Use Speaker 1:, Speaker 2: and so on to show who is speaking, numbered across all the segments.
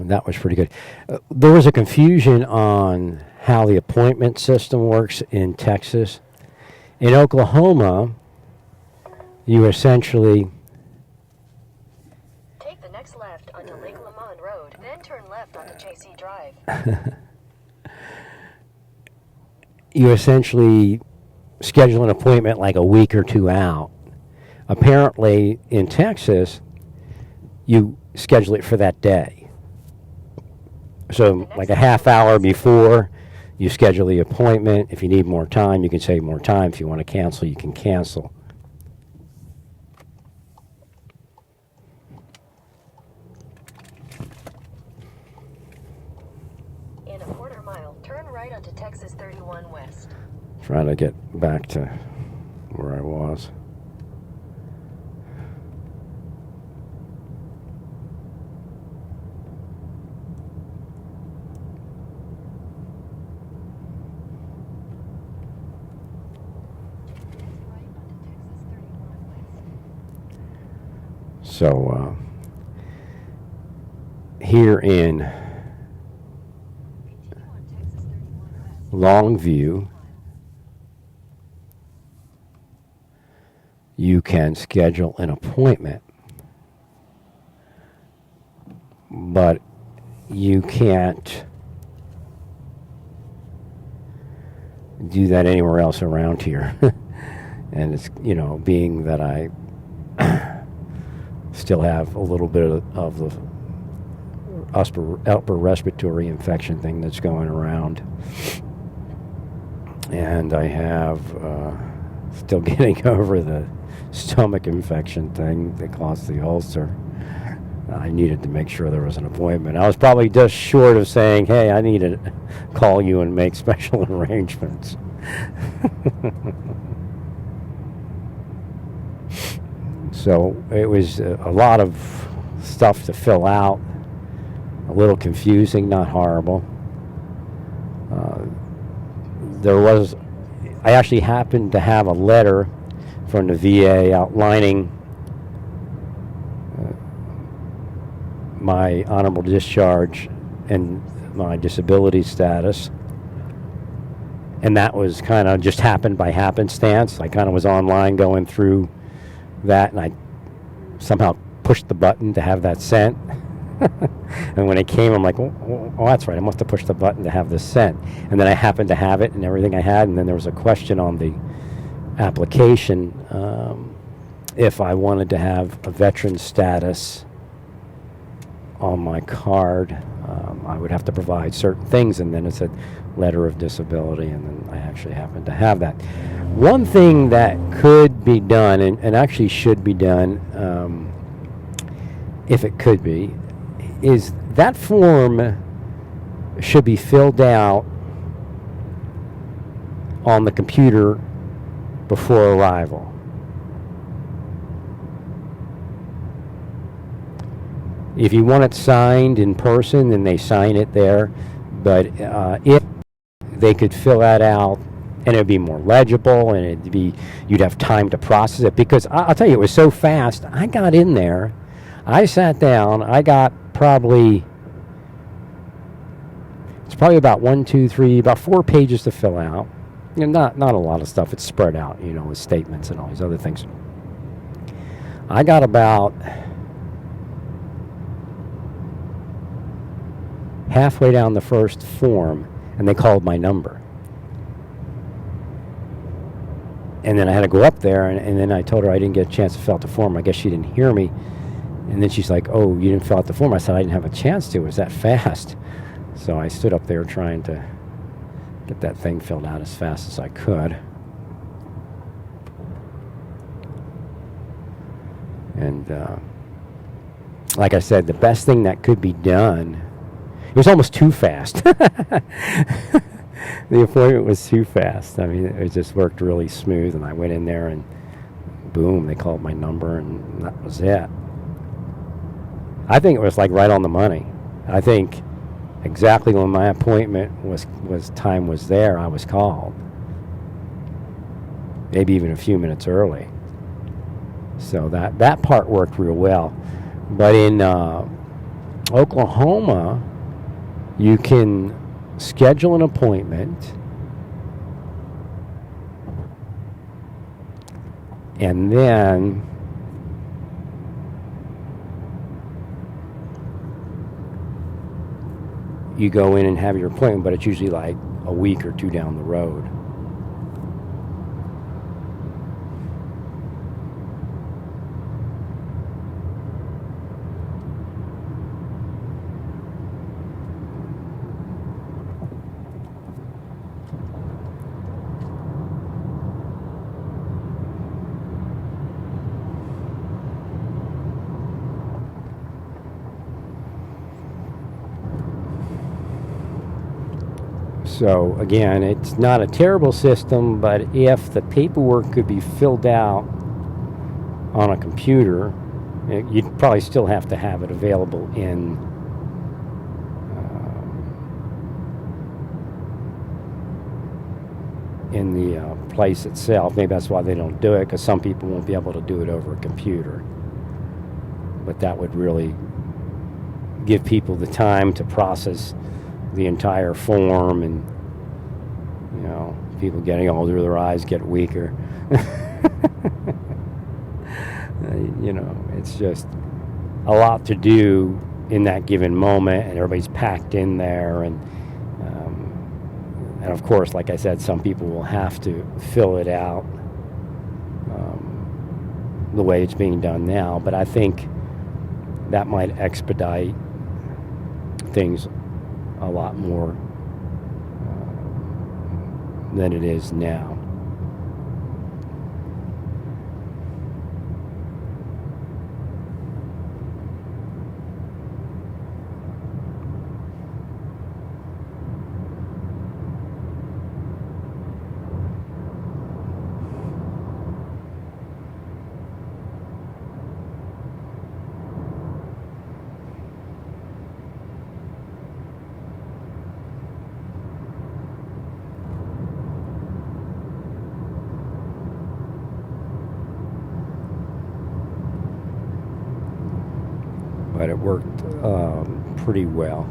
Speaker 1: that was pretty good. There was a confusion on how the appointment system works in Texas. In Oklahoma, you essentially
Speaker 2: take the next left onto Lake Lamont Road, then turn left onto JC Drive.
Speaker 1: You essentially schedule an appointment like a week or two out. Apparently, in Texas, you schedule it for that day. So, like a half hour before, you schedule the appointment. If you need more time, you can save more time. If you want to cancel, you can cancel.
Speaker 2: In a quarter mile, turn right onto Texas 31 West.
Speaker 1: Trying to get back to where I was. So, here in Longview, you can schedule an appointment, but you can't do that anywhere else around here. And it's, being that I still have a little bit of the upper respiratory infection thing that's going around. And I have still getting over the stomach infection thing that caused the ulcer. I needed to make sure there was an appointment. I was probably just short of saying, hey, I need to call you and make special arrangements. So it was a lot of stuff to fill out, a little confusing, not horrible. I actually happened to have a letter from the VA outlining my honorable discharge and my disability status. And that was kind of just happened by happenstance. I kind of was online going through that, and I somehow pushed the button to have that sent. And when it came, I'm like, oh, that's right, I must have pushed the button to have this sent. And then I happened to have it and everything I had, and then there was a question on the application if I wanted to have a veteran status on my card. I would have to provide certain things, and then it said letter of disability, and then I actually happened to have that. One thing that could be done, and actually should be done, if it could be, is that form should be filled out on the computer before arrival. If you want it signed in person, then they sign it there. But if they could fill that out, and it'd be more legible, and you'd have time to process it. Because I'll tell you, it was so fast. I got in there, I sat down, I got it's probably about about 4 pages to fill out. Not a lot of stuff. It's spread out, with statements and all these other things. I got about halfway down the first form, and they called my number. And then I had to go up there, and then I told her I didn't get a chance to fill out the form. I guess she didn't hear me. And then she's like, oh, you didn't fill out the form? I said, I didn't have a chance to. It was that fast. So I stood up there trying to get that thing filled out as fast as I could. And like I said, the best thing that could be done, it was almost too fast. The appointment was too fast. I mean, it just worked really smooth, and I went in there, and boom, they called my number, and that was it. I think it was like right on the money. I think exactly when my appointment was there, I was called. Maybe even a few minutes early. So that part worked real well. But in Oklahoma, you can schedule an appointment and then you go in and have your appointment, but it's usually like a week or two down the road. So again, it's not a terrible system, but if the paperwork could be filled out on a computer, you'd probably still have to have it available in the place itself. Maybe that's why they don't do it, because some people won't be able to do it over a computer. But that would really give people the time to process the entire form, and people getting older, their eyes get weaker. It's just a lot to do in that given moment, and everybody's packed in there, and of course, like I said, some people will have to fill it out the way it's being done now, but I think that might expedite things a lot more than it is now. But it worked pretty well.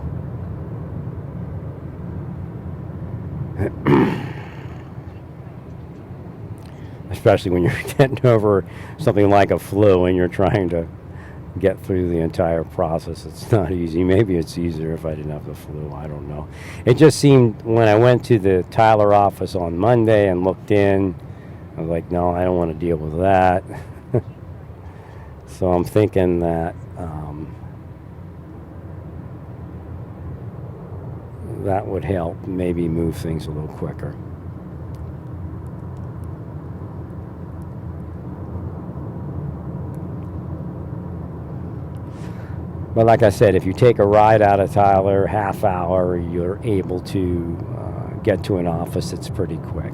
Speaker 1: Especially when you're getting over something like a flu and you're trying to get through the entire process. It's not easy. Maybe it's easier if I didn't have the flu. I don't know. It just seemed, when I went to the Tyler office on Monday and looked in, I was like, no, I don't want to deal with that. So I'm thinking that that would help maybe move things a little quicker. But like I said, if you take a ride out of Tyler, half hour, you're able to get to an office that's pretty quick.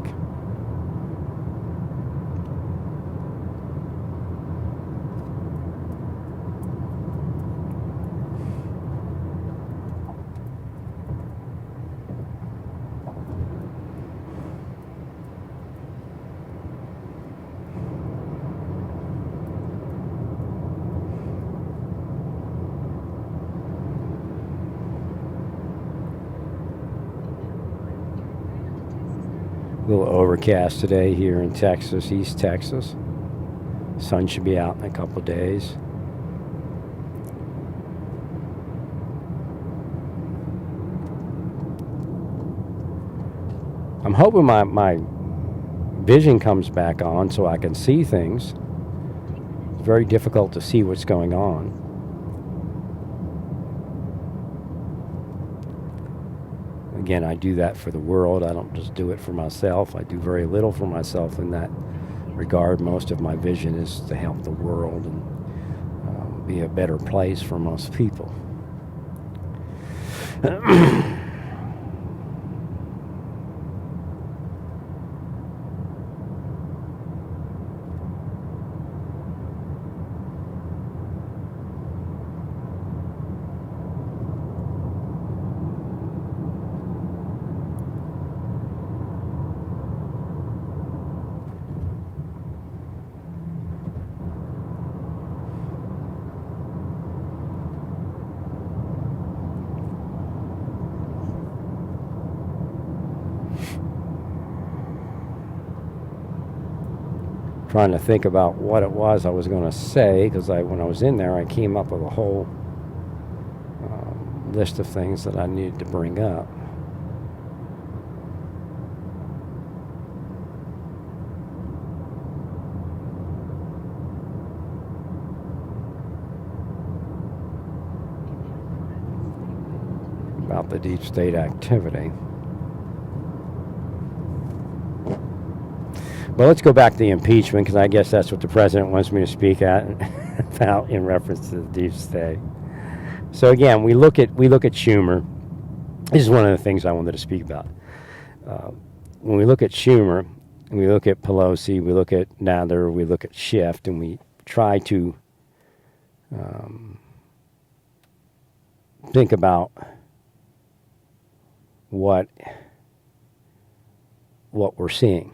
Speaker 1: A little overcast today here in Texas, East Texas. Sun should be out in a couple of days. I'm hoping my vision comes back on so I can see things. It's very difficult to see what's going on. Again, I do that for the world. I don't just do it for myself. I do very little for myself in that regard. Most of my vision is to help the world and be a better place for most people. trying to think about what it was I was going to say, because when I was in there, I came up with a whole list of things that I needed to bring up. About the deep state activity. Well, let's go back to the impeachment, because I guess that's what the president wants me to speak at about in reference to the deep state. So again, we look at Schumer. This is one of the things I wanted to speak about. When we look at Schumer, and we look at Pelosi, we look at Nadler, we look at Schiff, and we try to think about what we're seeing.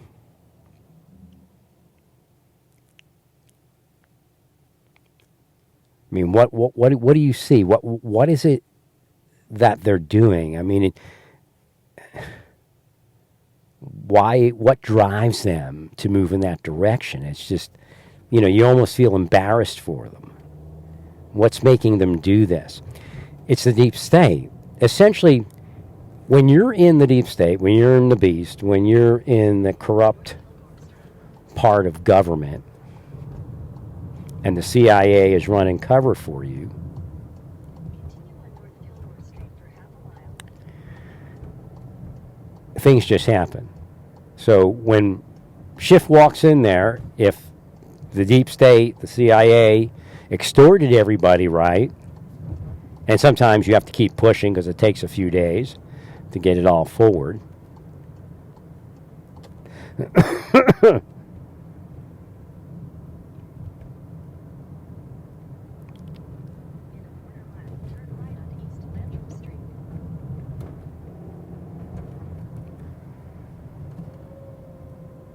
Speaker 1: I mean, what do you see? What is it that they're doing? I mean, what drives them to move in that direction? It's just, you almost feel embarrassed for them. What's making them do this? It's the deep state. Essentially, when you're in the deep state, when you're in the beast, when you're in the corrupt part of government, and the CIA is running cover for you, things just happen. So when Schiff walks in there, if the deep state, the CIA, extorted everybody, right, and sometimes you have to keep pushing because it takes a few days to get it all forward.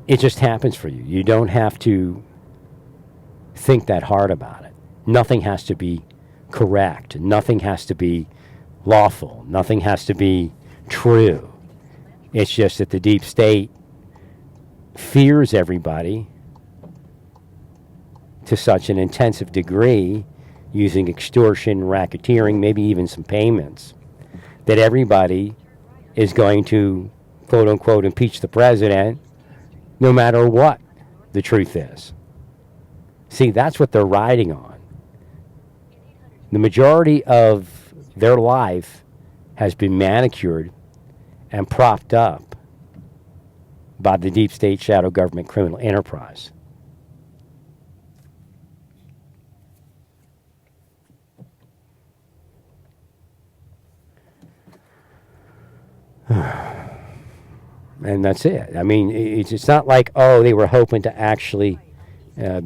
Speaker 1: It just happens for you. You don't have to think that hard about it. Nothing has to be correct. Nothing has to be lawful. Nothing has to be true. It's just that the deep state fears everybody to such an intensive degree, using extortion, racketeering, maybe even some payments, that everybody is going to, quote unquote, impeach the president no matter what the truth is. See, that's what they're riding on. The majority of their life has been manicured and propped up by the deep state shadow government criminal enterprise. And that's it. I mean, it's not like, oh, they were hoping to actually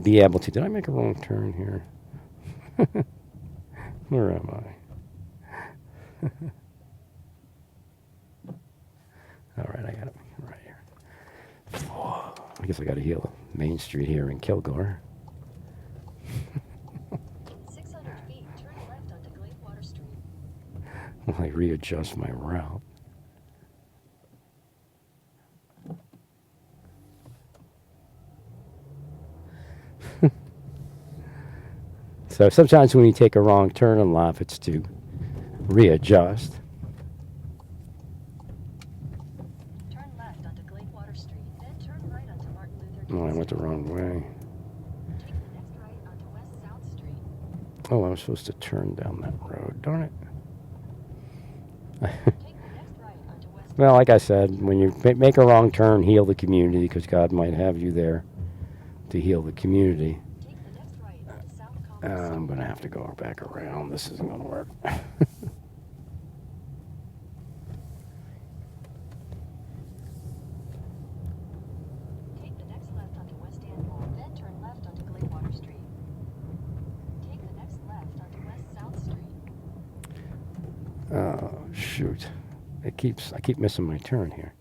Speaker 1: be able to. Did I make a wrong turn here? Where am I? All right, I got it right here. I guess I got to heal Main Street here in Kilgore.
Speaker 2: 600 feet, turn left onto Gladewater Street.
Speaker 1: While I readjust my route. So sometimes when you take a wrong turn in life, it's to readjust.
Speaker 2: Turn left onto Gladewater Street, then turn right onto Martin Luther King.
Speaker 1: Oh, I went the wrong way.
Speaker 2: Take the next right onto West South Street.
Speaker 1: Oh, I was supposed to turn down that road. Darn it.
Speaker 2: Take the next right onto West.
Speaker 1: Well, like I said, when you make a wrong turn, heal the community, because God might have you there to heal the community.
Speaker 2: Take the next right onto South Collins.
Speaker 1: I'm going to have to go back around. This isn't going to work.
Speaker 2: Take the next left onto West End Mall, then turn left onto Gladewater Street. Take the next left onto West South Street.
Speaker 1: Oh, shoot. I keep missing my turn here.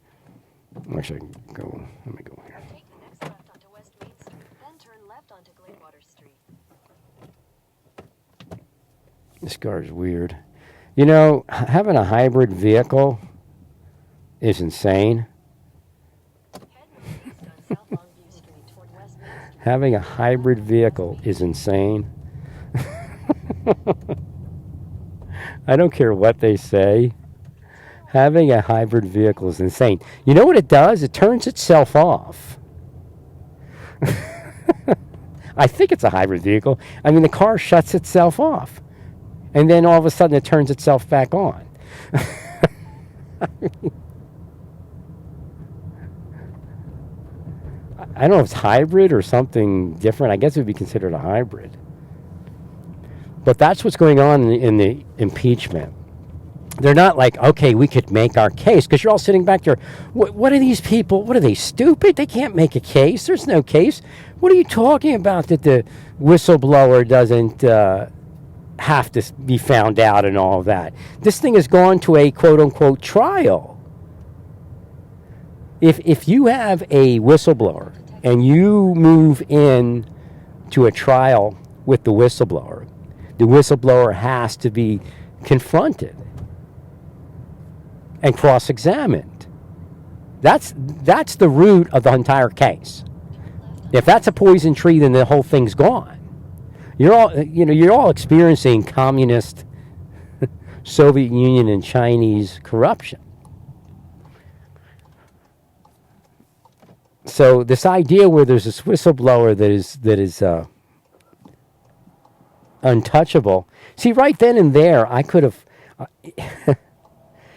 Speaker 1: Actually, I can go. Let me go here.
Speaker 2: Take the next left onto West Main Street, then turn left onto Gladewater Street.
Speaker 1: This car is weird. You know, having a hybrid vehicle is insane.
Speaker 2: Head northeast on South Longview Street toward West Main
Speaker 1: Having a hybrid vehicle is insane. I don't care what they say. Having a hybrid vehicle is insane. You know what it does? It turns itself off. I think it's a hybrid vehicle. I mean, the car shuts itself off. And then all of a sudden it turns itself back on. I don't know if it's hybrid or something different. I guess it would be considered a hybrid. But that's what's going on in the impeachment. They're not like, okay, we could make our case, because you're all sitting back there. What are these people? What are they, stupid? They can't make a case. There's no case. What are you talking about that the whistleblower doesn't have to be found out and all of that? This thing has gone to a quote-unquote trial. If you have a whistleblower and you move in to a trial with the whistleblower has to be confronted and cross-examined. That's the root of the entire case. If that's a poison tree, then the whole thing's gone. You're all experiencing communist, Soviet Union and Chinese corruption. So this idea where there's this whistleblower that is untouchable. See, right then and there, I could have.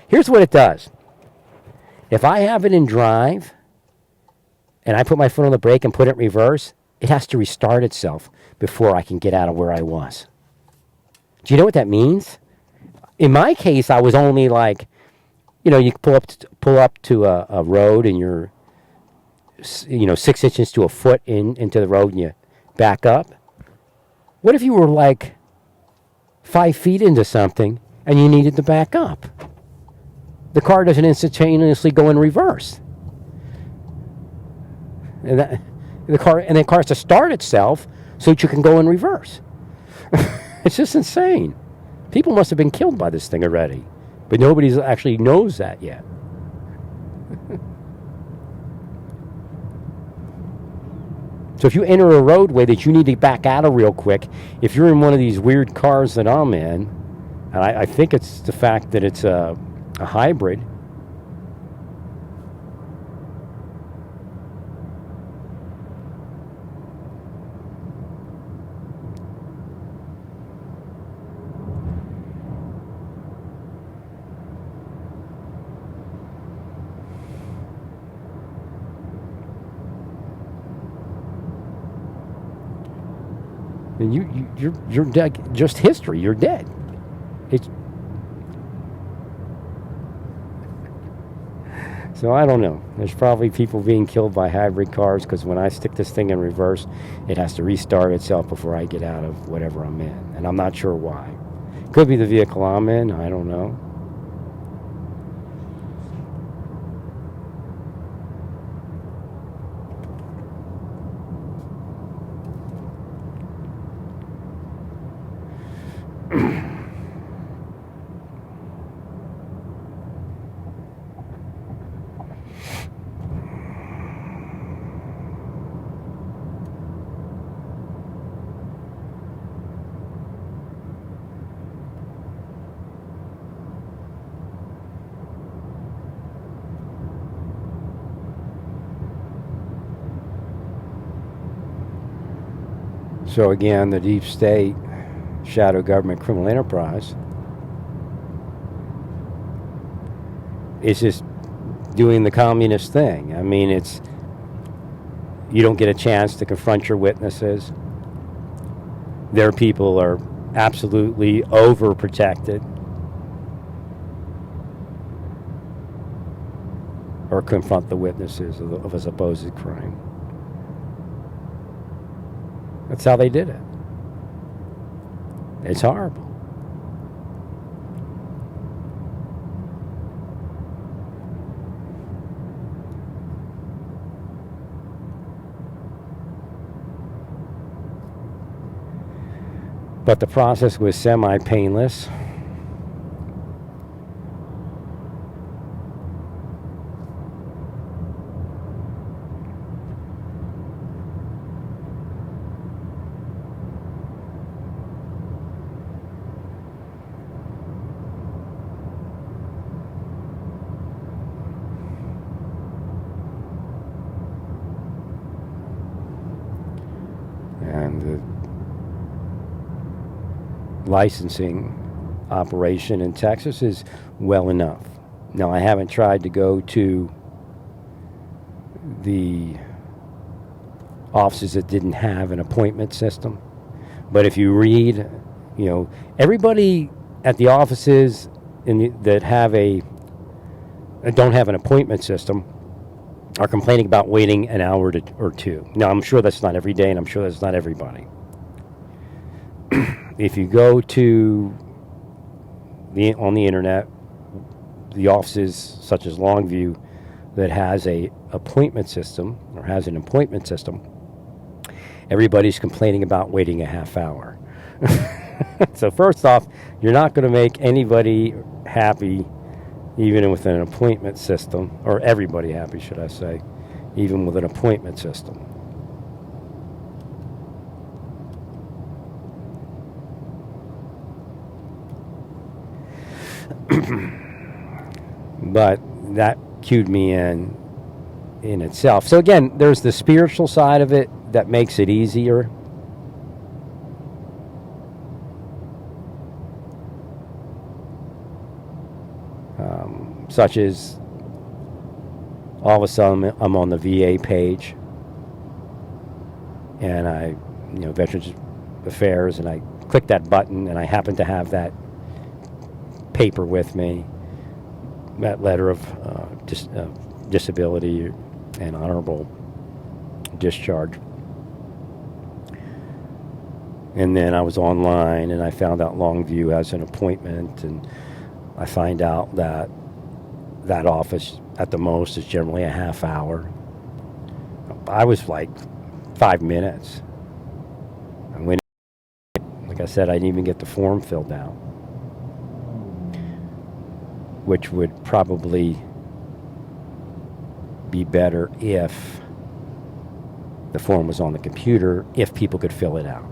Speaker 1: Here's what it does. If I have it in drive, and I put my foot on the brake and put it in reverse, it has to restart itself before I can get out of where I was. Do you know what that means? In my case, I was only like, you pull up to a road and you're, 6 inches to a foot into the road and you back up. What if you were like 5 feet into something and you needed to back up? The car doesn't instantaneously go in reverse. And the car has to start itself so that you can go in reverse. It's just insane. People must have been killed by this thing already, but nobody actually knows that yet. So if you enter a roadway that you need to back out of real quick, if you're in one of these weird cars that I'm in, and I think it's the fact that it's a hybrid. And you're dead. Just history. You're dead. It's so I don't know. There's probably people being killed by hybrid cars because when I stick this thing in reverse, it has to restart itself before I get out of whatever I'm in, and I'm not sure why. Could be the vehicle I'm in. I don't know. So again, the deep state, shadow government, criminal enterprise is just doing the communist thing. I mean, you don't get a chance to confront your witnesses. Their people are absolutely overprotected or confront the witnesses of a supposed crime. That's how they did it. It's horrible. But the process was semi-painless. And the licensing operation in Texas is well enough. Now, I haven't tried to go to the offices that didn't have an appointment system. But if you read, everybody at the offices that have don't have an appointment system are complaining about waiting an hour or two. Now, I'm sure that's not every day, and I'm sure that's not everybody. If you go to on the internet, the offices such as Longview that has a appointment system or has an appointment system, everybody's complaining about waiting a half hour. So first off, you're not going to make anybody happy even with an appointment system, or everybody happy, should I say, even with an appointment system. But that cued me in itself. So again, there's the spiritual side of it that makes it easier. Such as all of a sudden I'm on the VA page, and I, Veterans Affairs, and I click that button, and I happen to have that paper with me, that letter of disability and honorable discharge. And then I was online, and I found out Longview has an appointment, and I find out that office at the most is generally a half hour. I was like 5 minutes. I went in, like I said, I didn't even get the form filled out, which would probably be better if the form was on the computer, if people could fill it out.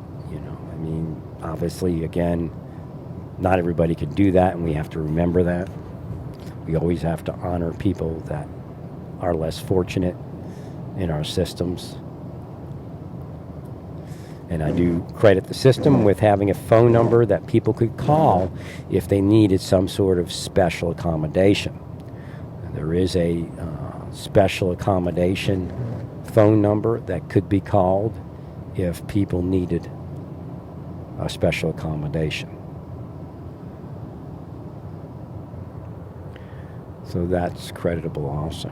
Speaker 1: Obviously, again, not everybody can do that, and we have to remember that. We always have to honor people that are less fortunate in our systems. And I do credit the system with having a phone number that people could call if they needed some sort of special accommodation. There is a special accommodation phone number that could be called if people needed a special accommodation. So that's creditable also.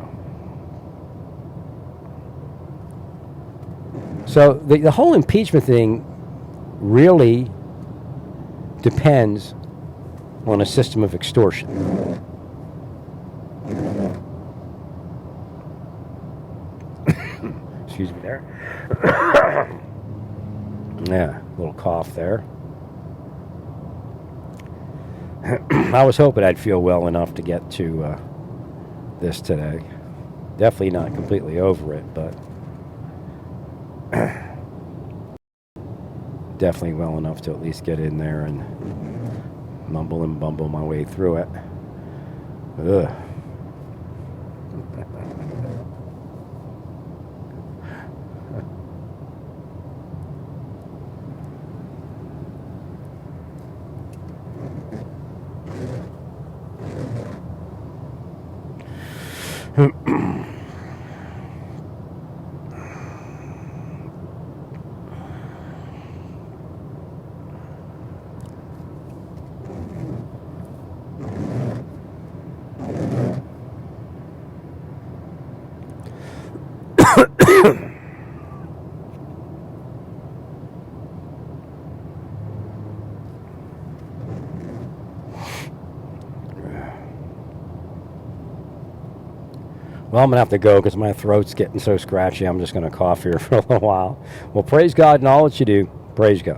Speaker 1: So the whole impeachment thing really depends on a system of extortion. Excuse me there. Yeah, a little cough there. I was hoping I'd feel well enough to get to this today. Definitely not completely over it, but definitely well enough to at least get in there and mumble and bumble my way through it. Ugh. Well, I'm going to have to go because my throat's getting so scratchy. I'm just going to cough here for a little while. Well, praise God in all that you do. Praise God.